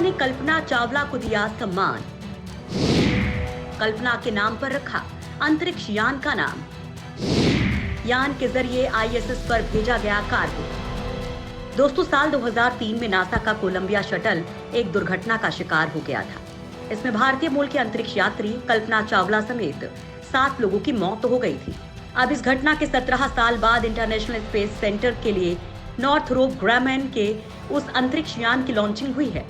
ने कल्पना चावला को दिया सम्मान। कल्पना के नाम पर रखा अंतरिक्ष यान का नाम। यान के जरिए आईएसएस पर भेजा गया कार्गो। दोस्तों, साल 2003 में नासा का कोलंबिया शटल एक दुर्घटना का शिकार हो गया था। इसमें भारतीय मूल के अंतरिक्ष यात्री कल्पना चावला समेत 7 लोगों की मौत हो गई थी। अब इस घटना के 17 साल बाद इंटरनेशनल स्पेस सेंटर के लिए नॉर्थरोप ग्रामैन के उस अंतरिक्ष यान की लॉन्चिंग हुई है,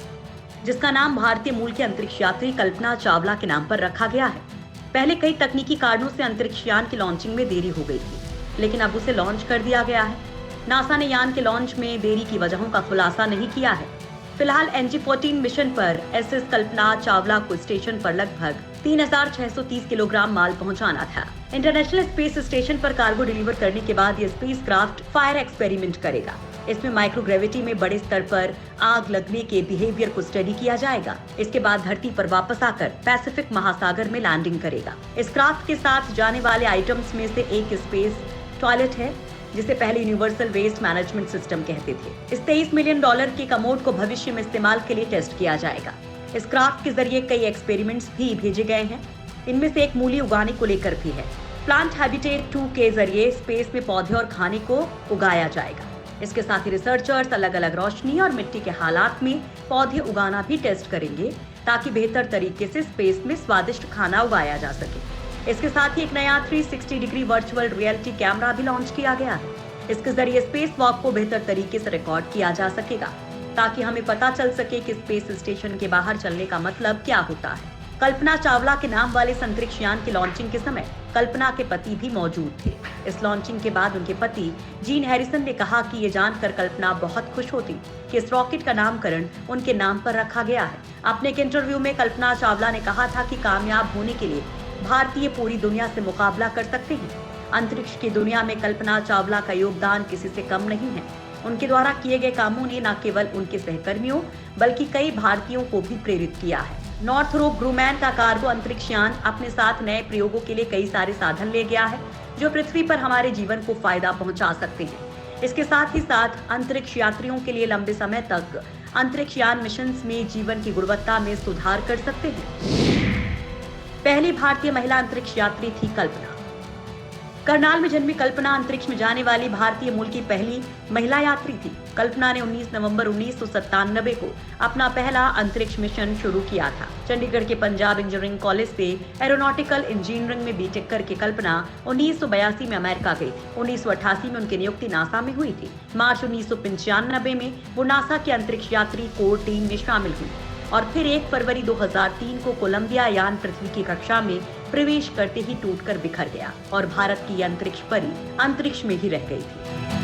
जिसका नाम भारतीय मूल के अंतरिक्ष यात्री कल्पना चावला के नाम पर रखा गया है। पहले कई तकनीकी कारणों से अंतरिक्ष यान की लॉन्चिंग में देरी हो गई थी, लेकिन अब उसे लॉन्च कर दिया गया है। नासा ने यान के लॉन्च में देरी की वजहों का खुलासा नहीं किया है। फिलहाल NG-14 मिशन पर एसएस कल्पना चावला को स्टेशन पर लगभग 3630 किलोग्राम माल पहुंचाना था। इंटरनेशनल स्पेस स्टेशन पर कार्गो डिलीवर करने के बाद ये स्पेसक्राफ्ट फायर एक्सपेरिमेंट करेगा। इसमें माइक्रोग्रेविटी में बड़े स्तर पर आग लगने के बिहेवियर को स्टडी किया जाएगा। इसके बाद धरती पर वापस आकर पैसिफिक महासागर में लैंडिंग करेगा। इस क्राफ्ट के साथ जाने वाले आइटम्स में से एक स्पेस टॉयलेट है, जिसे पहले यूनिवर्सल वेस्ट मैनेजमेंट सिस्टम कहते थे। इस $23 मिलियन के कमोड को भविष्य में इस्तेमाल के लिए टेस्ट किया जाएगा। इस क्राफ्ट के जरिए कई एक्सपेरिमेंट्स भी भेजे गए हैं। इनमें से एक मूली उगाने को लेकर भी है। प्लांट हैबिटेट 2 के जरिए स्पेस में पौधे और खाने को उगाया जाएगा। इसके साथ ही रिसर्चर्स अलग अलग रोशनी और मिट्टी के हालात में पौधे उगाना भी टेस्ट करेंगे, ताकि बेहतर तरीके से स्पेस में स्वादिष्ट खाना उगाया जा सके। इसके साथ ही एक नया 360 डिग्री वर्चुअल रियलिटी कैमरा भी लॉन्च किया गया है। इसके जरिए स्पेस वॉक को बेहतर तरीके से रिकॉर्ड किया जा सकेगा, ताकि हमें पता चल सके कि स्पेस स्टेशन के बाहर चलने का मतलब क्या होता है। कल्पना चावला के नाम वाले अंतरिक्ष यान की लॉन्चिंग के समय कल्पना के पति भी मौजूद थे। इस लॉन्चिंग के बाद उनके पति जीन हैरिसन ने कहा कि ये जानकर कल्पना बहुत खुश होती कि इस रॉकेट का नामकरण उनके नाम पर रखा गया है। अपने एक इंटरव्यू में कल्पना चावला ने कहा था कि कामयाब होने के लिए भारतीय पूरी दुनिया से मुकाबला कर सकते हैं। अंतरिक्ष की दुनिया में कल्पना चावला का योगदान किसी से कम नहीं है। उनके द्वारा किए गए कामों ने न केवल उनके सहकर्मियों बल्कि कई भारतीयों को भी प्रेरित किया है। नॉर्थरोप ग्रामैन का कार्गो अंतरिक्ष यान अपने साथ नए प्रयोगों के लिए कई सारे साधन ले गया है, जो पृथ्वी पर हमारे जीवन को फायदा पहुंचा सकते हैं। इसके साथ ही साथ अंतरिक्ष यात्रियों के लिए लंबे समय तक अंतरिक्ष यान मिशन में जीवन की गुणवत्ता में सुधार कर सकते हैं। पहली भारतीय महिला अंतरिक्ष यात्री थी कल्पना। करनाल में जन्मी कल्पना अंतरिक्ष में जाने वाली भारतीय मूल की पहली महिला यात्री थी। कल्पना ने 19 नवंबर 1997 को अपना पहला अंतरिक्ष मिशन शुरू किया था। चंडीगढ़ के पंजाब इंजीनियरिंग कॉलेज से एरोनॉटिकल इंजीनियरिंग में बीटेक करके कल्पना 1982 में अमेरिका गई थी। 1988 में उनकी नियुक्ति नासा में हुई थी। मार्च 1995 में वो नासा के अंतरिक्ष यात्री कोर टीम में शामिल हुई और फिर 1 फरवरी 2003 को कोलंबिया यान पृथ्वी की कक्षा में प्रवेश करते ही टूटकर बिखर गया और भारत की अंतरिक्ष परी अंतरिक्ष में ही रह गई थी।